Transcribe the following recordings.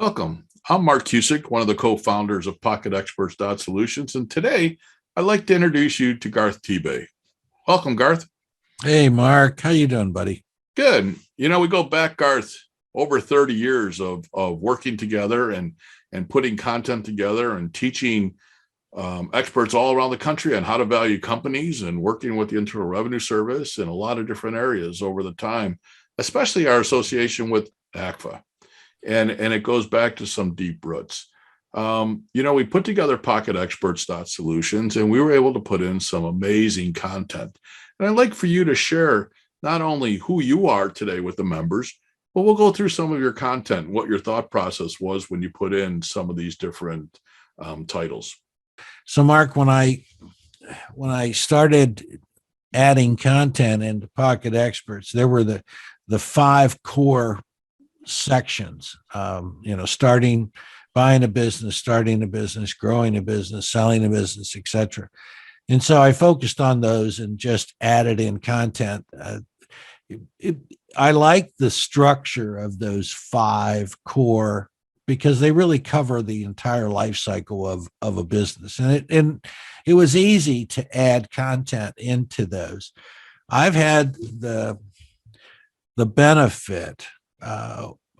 Welcome. I'm Mark Cusick, one of the co-founders of PocketExperts.Solutions, and today I'd like to introduce you to Garth Tebay. Welcome, Garth. Hey, Mark. How you doing, buddy? Good. We go back, Garth, over 30 years of working together and putting content together and teaching experts all around the country on how to value companies and working with the Internal Revenue Service in a lot of different areas over the time, especially our association with ACFA. And it goes back to some deep roots. We put together PocketExperts.Solutions, and we were able to put in some amazing content. And I'd like for you to share not only who you are today with the members, but we'll go through some of your content, what your thought process was when you put in some of these different titles. So, Mark, when I started adding content into Pocket Experts, there were the five core sections, buying a business, starting a business, growing a business, selling a business, etc. And so I focused on those and just added in content. I like the structure of those five core because they really cover the entire life cycle of a business. And it was easy to add content into those. I've had the benefit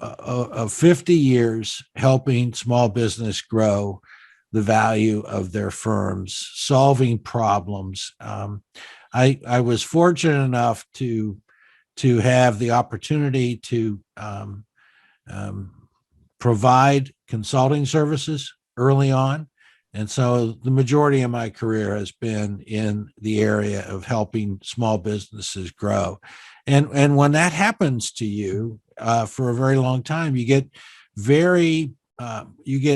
of 50 years helping small business grow the value of their firms, solving problems. I was fortunate enough to have the opportunity to provide consulting services early on. And so the majority of my career has been in the area of helping small businesses grow. And when that happens to you for a very long time, you get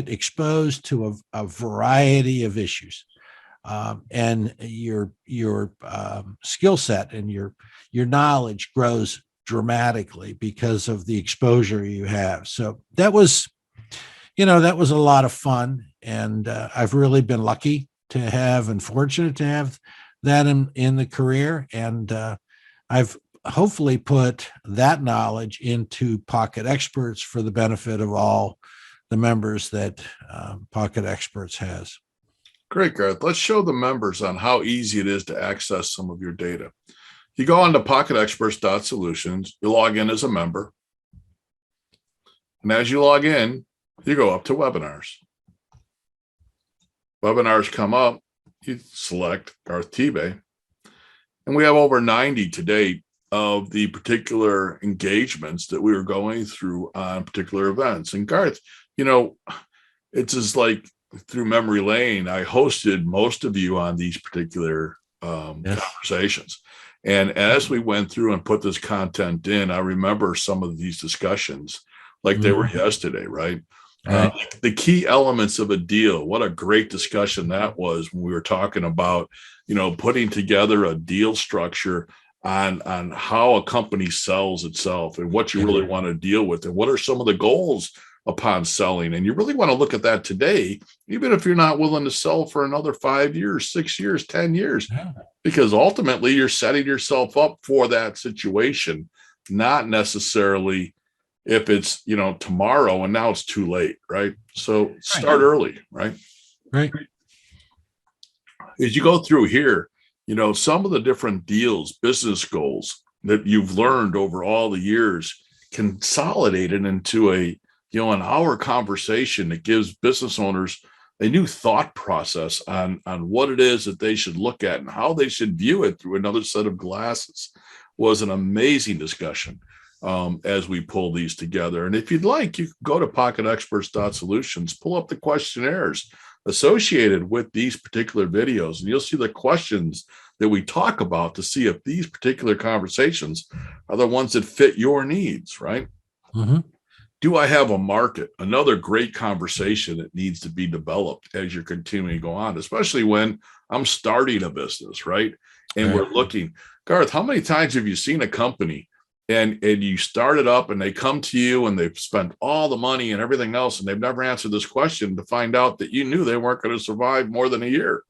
exposed to a variety of issues, and your skill set and your knowledge grows dramatically because of the exposure you have. So that was a lot of fun, and I've really been lucky to have and fortunate to have that in the career, and I've hopefully put that knowledge into Pocket Experts for the benefit of all the members that Pocket Experts has. Great, Garth. Let's show the members on how easy it is to access some of your data. You go on to PocketExperts.Solutions, you log in as a member. And as you log in, you go up to webinars. Webinars come up, you select Garth Tebay. And we have over 90 to date of the particular engagements that we were going through on particular events. And Garth, it's just like through memory lane, I hosted most of you on these particular conversations. And as we went through and put this content in, I remember some of these discussions like they were yesterday, right? The key elements of a deal. What a great discussion that was when we were talking about, putting together a deal structure on how a company sells itself and what you really want to deal with and what are some of the goals upon selling. And you really want to look at that today, even if you're not willing to sell for another 5 years, 6 years, 10 years, because ultimately you're setting yourself up for that situation, not necessarily if it's, tomorrow and now it's too late, right? So start early, right? Right. As you go through here, some of the different deals, business goals that you've learned over all the years, consolidated into an hour conversation that gives business owners a new thought process on what it is that they should look at and how they should view it through another set of glasses. Was an amazing discussion as we pull these together. And if you'd like, you can go to PocketExperts.Solutions, pull up the questionnaires associated with these particular videos, and you'll see the questions that we talk about to see if these particular conversations are the ones that fit your needs, right? Mm-hmm. Do I have a market? Another great conversation that needs to be developed as you're continuing to go on, especially when I'm starting a business, right? And we're looking, Garth, how many times have you seen a company and you start it up and they come to you and they've spent all the money and everything else and they've never answered this question to find out that you knew they weren't going to survive more than a year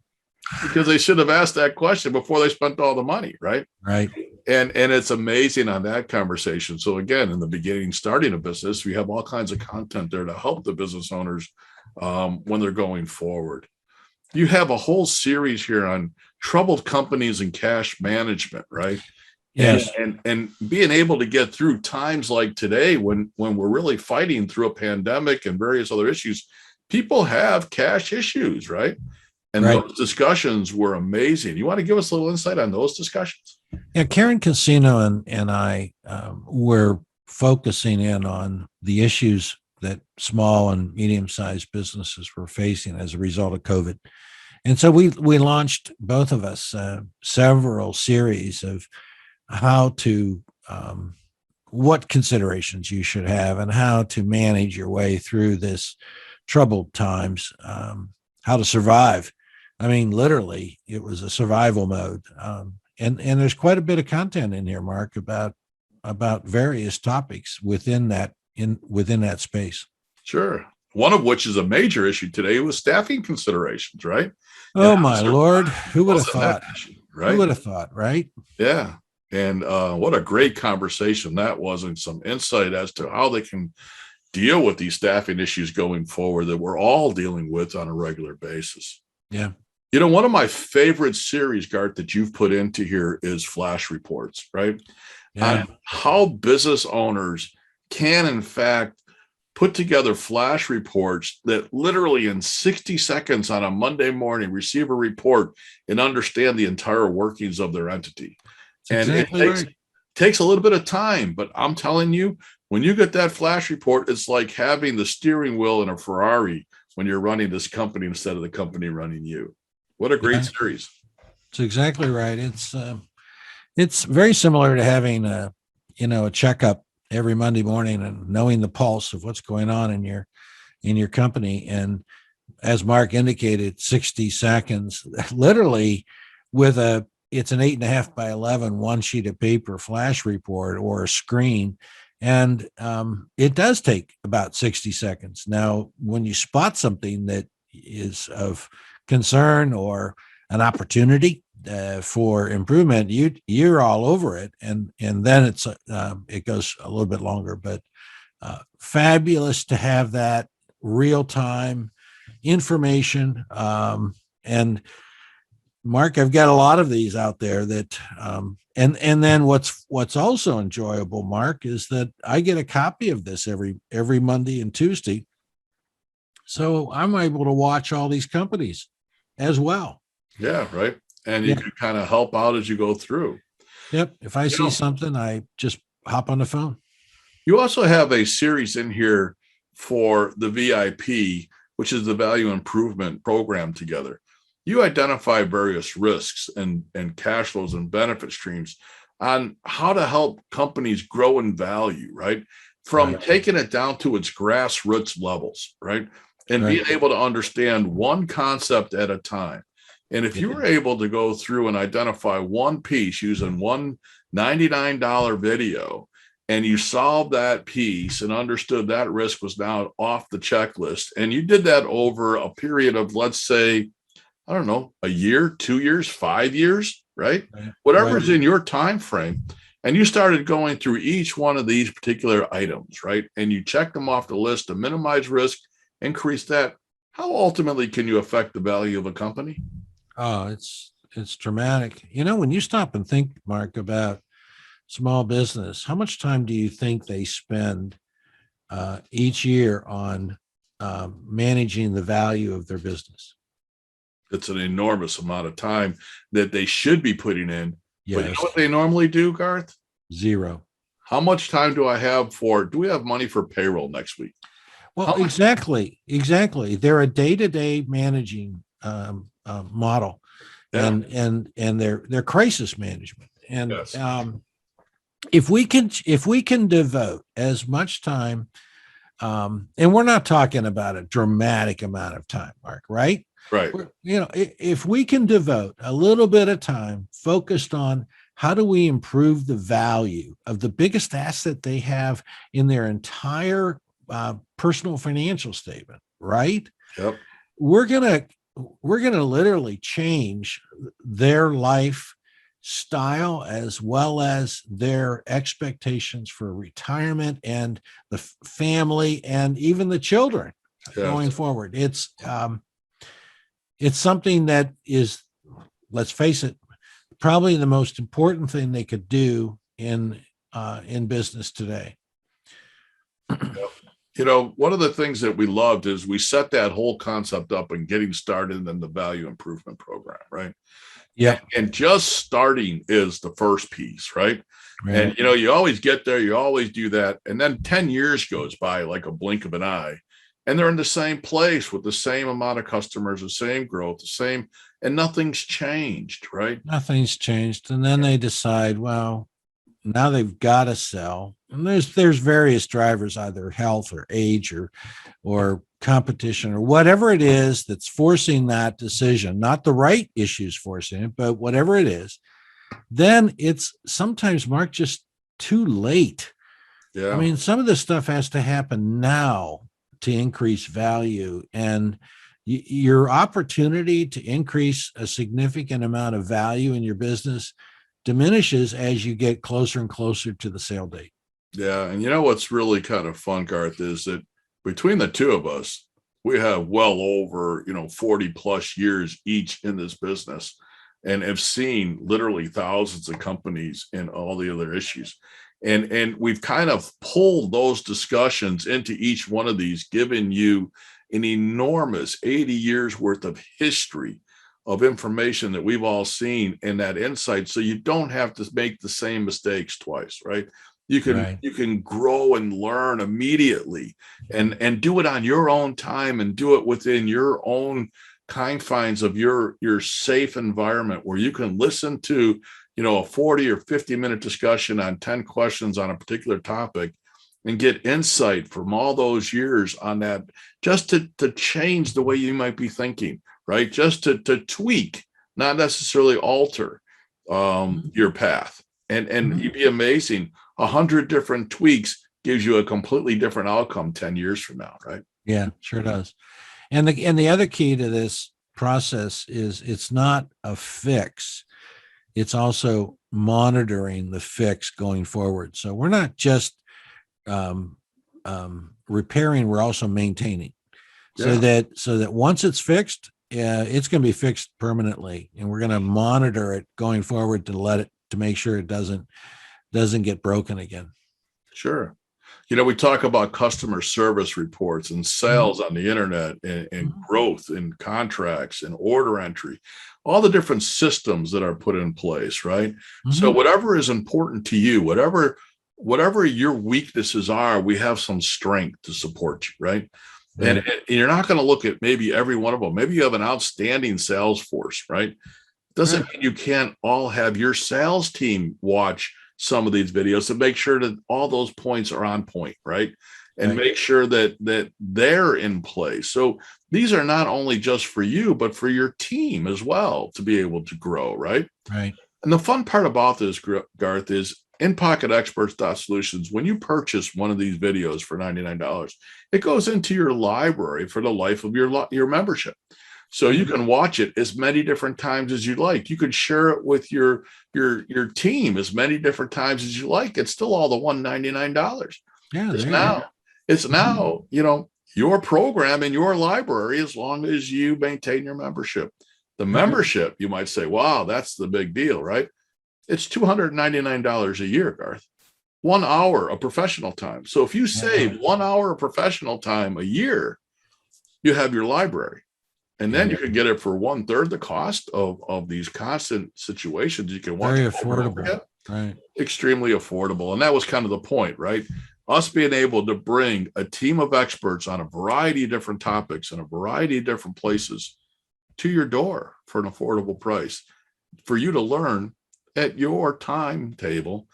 because they should have asked that question before they spent all the money, right? Right. And it's amazing on that conversation. So again, in the beginning, starting a business, we have all kinds of content there to help the business owners when they're going forward. You have a whole series here on troubled companies and cash management, right? Yes. And being able to get through times like today when we're really fighting through a pandemic and various other issues, people have cash issues, right? And Right. those discussions were amazing. You want to give us a little insight on those discussions? Yeah, Karen Casino and I were focusing in on the issues that small and medium-sized businesses were facing as a result of COVID. And so we launched, both of us, several series of how to what considerations you should have and how to manage your way through this troubled times, how to survive. I mean, literally, it was a survival mode. And there's quite a bit of content in here, Mark, about various topics within that space. Sure. One of which is a major issue today was staffing considerations, right? Oh my Lord, who would have thought? Right? Who would have thought, right? Yeah. And what a great conversation that was, and some insight as to how they can deal with these staffing issues going forward that we're all dealing with on a regular basis. Yeah. You know, one of my favorite series, Garth, that you've put into here is flash reports, right? Yeah. On how business owners can, in fact, put together flash reports that literally in 60 seconds on a Monday morning receive a report and understand the entire workings of their entity. That's And exactly it takes a little bit of time, but I'm telling you, when you get that flash report, it's like having the steering wheel in a Ferrari when you're running this company instead of the company running you. What a great series. That's exactly right. It's very similar to having a checkup every Monday morning and knowing the pulse of what's going on in your company. And as Mark indicated, 60 seconds, literally it's an 8.5 by 11, one sheet of paper flash report or a screen. And it does take about 60 seconds. Now, when you spot something that is of concern or an opportunity for improvement, you're all over it, and then it goes a little bit longer. But fabulous to have that real time information. And Mark, I've got a lot of these out there that, and then what's also enjoyable, Mark, is that I get a copy of this every Monday and Tuesday, so I'm able to watch all these companies as well. Yeah, right. And you can kind of help out as you go through. Yep. If I see something, I just hop on the phone. You also have a series in here for the VIP, which is the value improvement program together. You identify various risks and cash flows and benefit streams on how to help companies grow in value, right? From taking it down to its grassroots levels, right? And being able to understand one concept at a time. And if you were able to go through and identify one piece using one $99 video, and you solved that piece and understood that risk was now off the checklist, and you did that over a period of, let's say, I don't know, a year, 2 years, 5 years, right? Whatever's in your time frame. And you started going through each one of these particular items, right? And you check them off the list to minimize risk, increase that. How ultimately can you affect the value of a company? Oh, it's dramatic. When you stop and think, Mark, about small business, how much time do you think they spend each year on managing the value of their business? It's an enormous amount of time that they should be putting in. Yes. But you know what they normally do, Garth? Zero. How much time do we have money for payroll next week? Well, exactly. They're a day-to-day managing model, and they're crisis management. And if we can devote as much time, and we're not talking about a dramatic amount of time, Mark, right? Right. If we can devote a little bit of time focused on how do we improve the value of the biggest asset they have in their entire personal financial statement, right? Yep. We're gonna literally change their life, style as well as their expectations for retirement and the family and even the children going Yes. forward. It's something that is, let's face it, probably the most important thing they could do in business today. You know, one of the things that we loved is we set that whole concept up and getting started in the value improvement program, right? Yeah. And just starting is the first piece, right? Right. And, you know, you always get there, you always do that. And then 10 years goes by like a blink of an eye. And they're in the same place with the same amount of customers, the same growth, the same, and nothing's changed, right? Nothing's changed. And then they decide, well, now they've got to sell. And there's various drivers, either health or age or competition or whatever it is that's forcing that decision, not the right issues forcing it, but whatever it is, then it's sometimes, Mark, just too late. Yeah. I mean, some of this stuff has to happen now to increase value, and your opportunity to increase a significant amount of value in your business diminishes as you get closer and closer to the sale date. Yeah. And you know what's really kind of fun, Garth, is that between the two of us, we have well over, 40 plus years each in this business and have seen literally thousands of companies and all the other issues. And we've kind of pulled those discussions into each one of these, giving you an enormous 80 years worth of history of information that we've all seen and that insight. So you don't have to make the same mistakes twice, right? You can grow and learn immediately and do it on your own time and do it within your own confines of your safe environment where you can listen to, a 40 or 50-minute discussion on 10 questions on a particular topic and get insight from all those years on that, just to change the way you might be thinking, right? Just to tweak, not necessarily alter your path. And you'd be amazing. 100 different tweaks gives you a completely different outcome 10 years from now, right? Yeah, sure does. And the other key to this process is it's not a fix. It's also monitoring the fix going forward. So we're not just repairing, we're also maintaining. So that once it's fixed, it's going to be fixed permanently, and we're going to monitor it going forward to make sure it doesn't get broken again. Sure. We talk about customer service reports and sales on the internet and growth and contracts and order entry, all the different systems that are put in place, right? So whatever is important to you, whatever your weaknesses are, we have some strength to support you, right? And you're not going to look at maybe every one of them. Maybe you have an outstanding sales force, right? Doesn't mean you can't all have your sales team watch some of these videos to make sure that all those points are on point, right? And make sure that they're in place. So these are not only just for you, but for your team as well to be able to grow, right? Right. And the fun part about this, Garth, is in PocketExperts.Solutions, when you purchase one of these videos for $99, it goes into your library for the life of your membership. So you can watch it as many different times as you like. You can share it with your team as many different times as you like. It's still all the $199. Yeah, it's now, your program in your library as long as you maintain your membership. The membership, you might say, wow, that's the big deal, right? It's $299 a year, Garth. 1 hour of professional time. So if you save 1 hour of professional time a year, you have your library. And then you can get it for 1/3 the cost of these constant situations. You can watch very affordable, right? Extremely affordable. And that was kind of the point, right? Us being able to bring a team of experts on a variety of different topics in a variety of different places to your door for an affordable price for you to learn at your timetable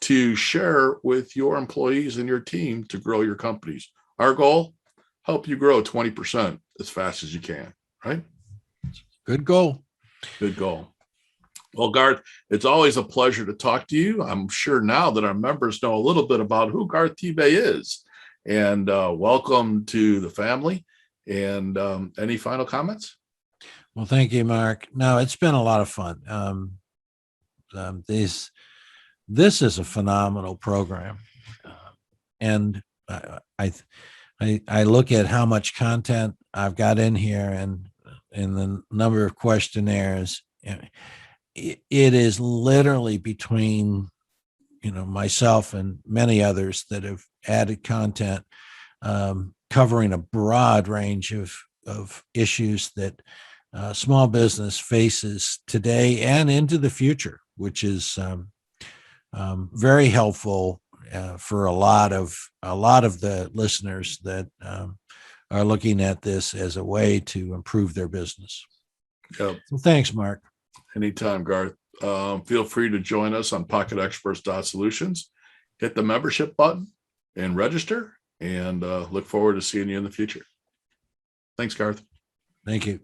to share with your employees and your team to grow your companies. Our goal, help you grow 20% as fast as you can. Right? Good goal. Good goal. Well, Garth, it's always a pleasure to talk to you. I'm sure now that our members know a little bit about who Garth Tebay is. And welcome to the family. And any final comments? Well, thank you, Mark. No, it's been a lot of fun. This is a phenomenal program, and I look at how much content I've got in here and the number of questionnaires. It is literally between myself and many others that have added content, covering a broad range of issues that small business faces today and into the future, which is very helpful for a lot of the listeners that are looking at this as a way to improve their business. Yep. So thanks, Mark. Anytime, Garth. Feel free to join us on PocketExperts.Solutions. Hit the membership button and register, and look forward to seeing you in the future. Thanks, Garth. Thank you.